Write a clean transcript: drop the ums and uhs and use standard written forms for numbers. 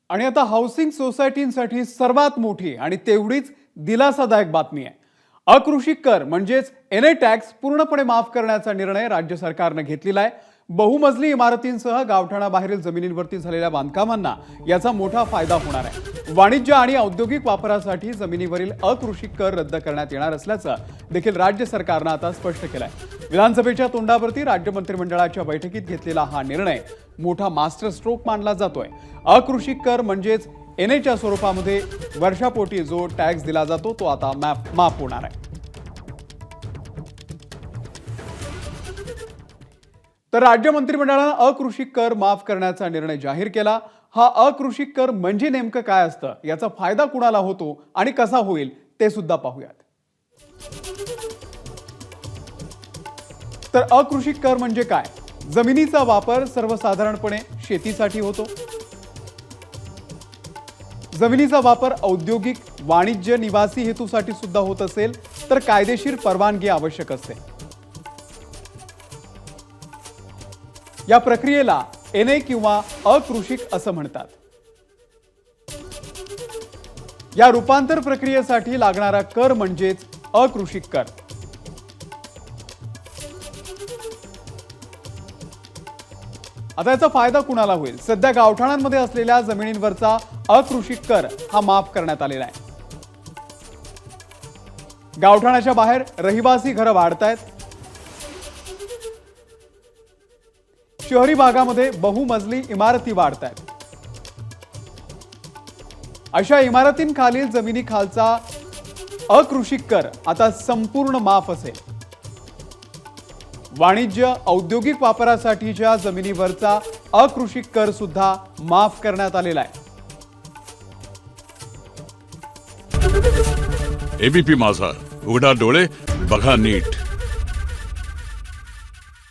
आणि आता हाऊसिंग सोसायटींसाठी सर्वात मोठी आणि तेवढीच दिलासादायक बातमी आहे। अकृषी कर म्हणजेच एनए टॅक्स पूर्णपणे माफ करण्याचा निर्णय राज्य सरकारने घेतलेला आहे। बहुमजली इमारतींसह गावठाणाबाहेरील जमिनींवरती झालेल्या बांधकामांना याचा मोठा फायदा होणार आहे। वाणिज्य आणि औद्योगिक वापरासाठी जमिनीवरील अकृषी कर रद्द करण्यात येणार असल्याचं देखील राज्य सरकारने आता स्पष्ट केलं आहे। विधानसभेच्या तोंडावरती राज्य मंत्रिमंडळाच्या बैठकीत घेतलेला हा निर्णय मोठा मास्टर स्ट्रोक मानला जातोय। अकृषी कर म्हणजेच एनएच्या स्वरूपामध्ये वर्षापोटी जो टॅक्स दिला जातो तो आता माफ होणार आहे। तर राज्य मंत्रिमंडळाने अकृषी कर माफ करण्याचा निर्णय जाहीर केला। हा अकृषी कर म्हणजे नेमकं काय असतं, याचा फायदा कुणाला होतो आणि कसा होईल ते सुद्धा पाहूयात। तर अकृषी कर म्हणजे काय? जमिनीचा वापर सर्वसाधारणपणे शेतीसाठी होतो। जमिनीचा वापर औद्योगिक, वाणिज्य, निवासी हेतूसाठी सुद्धा होत असेल तर कायदेशीर परवानगी आवश्यक असते। या प्रक्रियेला एनए किंवा अकृषिक असं म्हणतात। या रूपांतर प्रक्रियेसाठी लागणारा कर म्हणजेच अकृषिक कर। आता याचा फायदा कुणाला होईल? सध्या गावठाणांमध्ये असलेल्या जमिनींवरचा अकृषिक कर हा माफ करण्यात आलेला आहे। गावठाणाच्या बाहेर रहिवासी घरं वाढतायत। शहरी भागामध्ये बहुमजली इमारती वाढतायत। अशा इमारतींखालील जमिनीखालचा अकृषी कर आता संपूर्ण माफ असेल। वाणिज्य, औद्योगिक वापरासाठीच्या जमिनीवरचा अकृषी कर सुद्धा माफ करण्यात आलेला आहे। एबीपी माझा, उघडा डोळे बघा नीट।